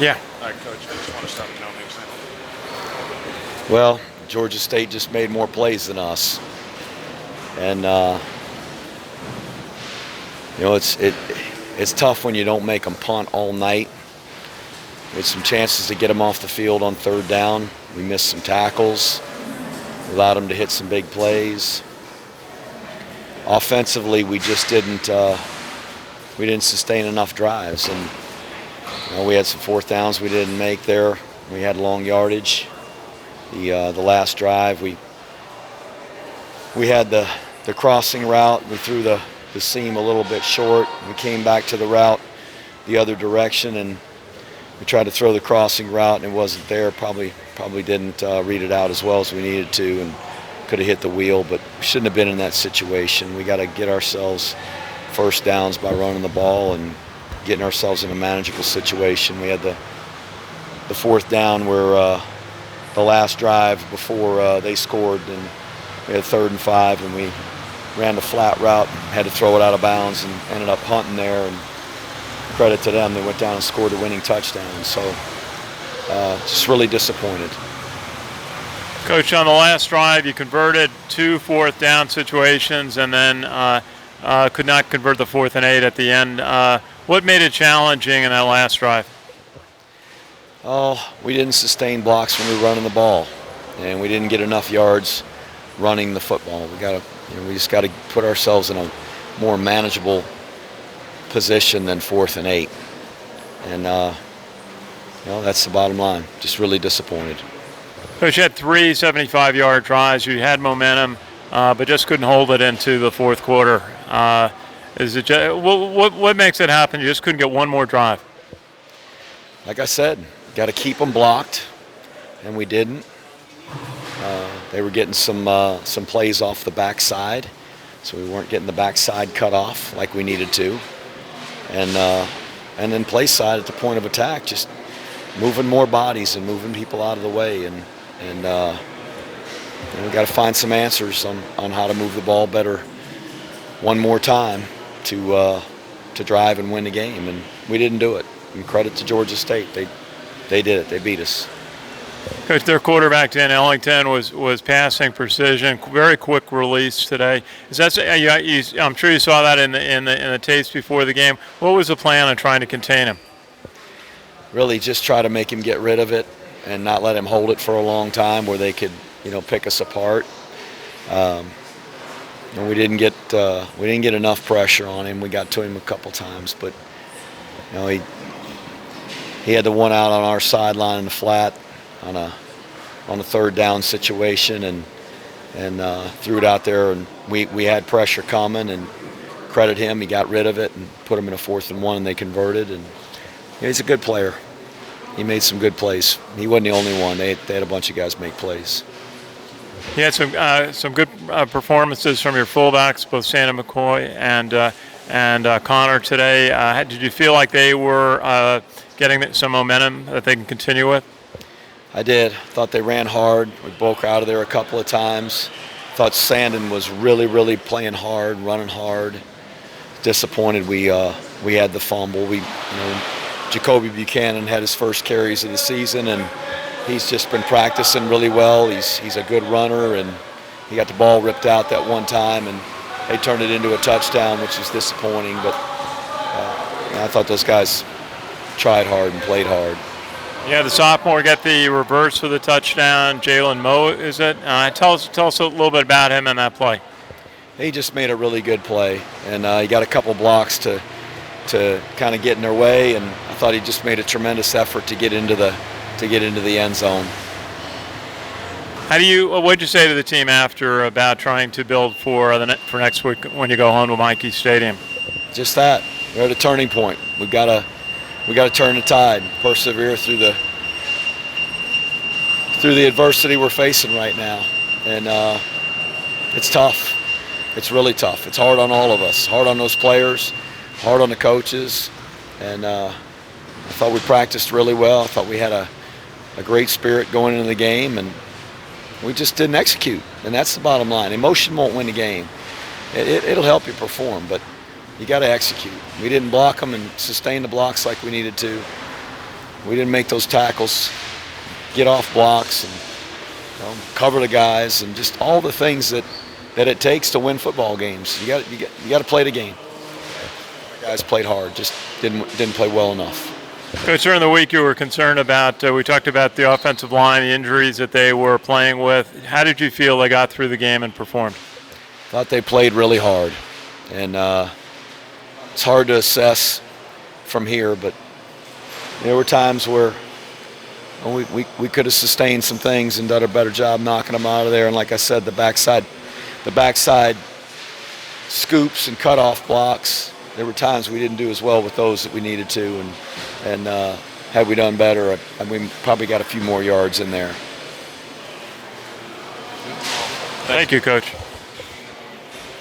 Yeah. Coach, I just want to stop you. Well, Georgia State just made more plays than us, and it's tough when you don't make them punt all night. We had some chances to get them off the field on third down. We missed some tackles, allowed them to hit some big plays. Offensively, we just didn't sustain enough drives, and we had some fourth downs we didn't make there. We had long yardage. The last drive, we had the crossing route. We threw the seam a little bit short. We came back to the route the other direction, and we tried to throw the crossing route, and it wasn't there. Probably didn't read it out as well as we needed to, and could have hit the wheel, but we shouldn't have been in that situation. We got to get ourselves first downs by running the ball and getting ourselves in a manageable situation. We had the fourth down where the last drive before they scored, and we had 3rd and 5, and we ran the flat route, had to throw it out of bounds, and ended up punting there. And credit to them, they went down and scored the winning touchdown. So just really disappointed. Coach, on the last drive, you converted 2 fourth down situations, and then could not convert the 4th and 8 at the end. What made it challenging in that last drive? Oh, we didn't sustain blocks when we were running the ball, and we didn't get enough yards running the football. We just got to put ourselves in a more manageable position than 4th and 8, and that's the bottom line. Just really disappointed. Coach, you had 3 75-yard drives. You had momentum, but just couldn't hold it into the fourth quarter. What makes it happen? You just couldn't get one more drive. Like I said, got to keep them blocked, and we didn't. They were getting some plays off the backside, so we weren't getting the backside cut off like we needed to. And then play side at the point of attack, just moving more bodies and moving people out of the way. And we got to find some answers on how to move the ball better one more time to drive and win the game. And we didn't do it. And credit to Georgia State. They did it. They beat us. Coach, their quarterback, Dan Ellington, was passing precision, very quick release today. I'm sure you saw that in the tapes before the game. What was the plan on trying to contain him? Really just try to make him get rid of it and not let him hold it for a long time where they could, pick us apart. And we didn't get enough pressure on him. We got to him a couple times, but he had the one out on our sideline in the flat on a 3rd down situation, and threw it out there, and we had pressure coming, and credit him, he got rid of it and put him in a 4th and 1, and they converted. And he's a good player. He made some good plays. He wasn't the only one. They had a bunch of guys make plays. You had some good performances from your fullbacks, both Santa McCoy and Connor today. Did you feel like they were getting some momentum that they can continue with? I did. Thought they ran hard. We broke out of there a couple of times. Thought Sandin was really, really playing hard, running hard. Disappointed we had the fumble. Jacoby Buchanan had his first carries of the season, and he's just been practicing really well. He's a good runner, and he got the ball ripped out that one time, and they turned it into a touchdown, which is disappointing. But I thought those guys tried hard and played hard. Yeah, the sophomore got the reverse for the touchdown. Jalen Moe, is it? Tell us a little bit about him and that play. He just made a really good play, and he got a couple blocks to kind of get in their way, and I thought he just made a tremendous effort to get into the end zone. What'd you say to the team after about trying to build for next week when you go home to Monken Stadium? Just that. We're at a turning point. We got to turn the tide, persevere through the adversity we're facing right now, and it's tough. It's really tough. It's hard on all of us. Hard on those players, hard on the coaches, and I thought we practiced really well. I thought we had a great spirit going into the game, and we just didn't execute, and that's the bottom line. Emotion won't win the game. It'll help you perform, but you got to execute. We didn't block them and sustain the blocks like we needed to, We didn't make those tackles, get off blocks, and cover the guys, and just all the things that it takes to win football games. You got to play the game. The guys played hard, just didn't play well enough. Coach, during the week you were concerned about, we talked about the offensive line, the injuries that they were playing with. How did you feel they got through the game and performed? Thought they played really hard, and it's hard to assess from here, but there were times where we could have sustained some things and done a better job knocking them out of there. And like I said, the backside scoops and cutoff blocks, there were times we didn't do as well with those that we needed to, and had we done better, we probably got a few more yards in there. Thank you, Coach.